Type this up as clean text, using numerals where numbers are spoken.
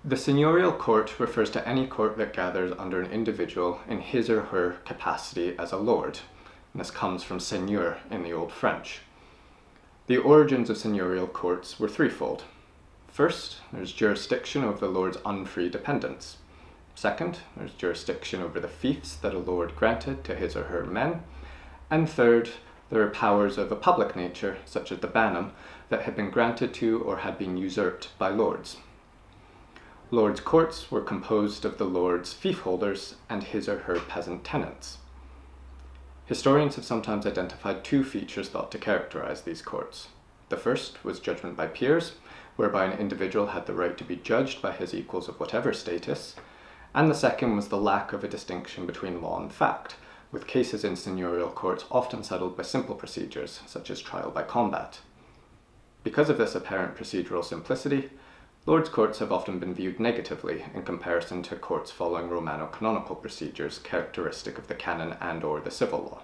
The seigneurial court refers to any court that gathers under an individual in his or her capacity as a lord, and this comes from seigneur in the Old French. The origins of seigneurial courts were threefold. First, there's jurisdiction over the lord's unfree dependents. Second, there's jurisdiction over the fiefs that a lord granted to his or her men. And third, there are powers of a public nature, such as the banum, that had been granted to or had been usurped by lords. Lords' courts were composed of the lord's fief holders and his or her peasant tenants. Historians have sometimes identified two features thought to characterize these courts. The first was judgment by peers, whereby an individual had the right to be judged by his equals of whatever status, and the second was the lack of a distinction between law and fact, with cases in seigneurial courts often settled by simple procedures, such as trial by combat. Because of this apparent procedural simplicity, lords' courts have often been viewed negatively in comparison to courts following Romano-canonical procedures characteristic of the canon and/or the civil law.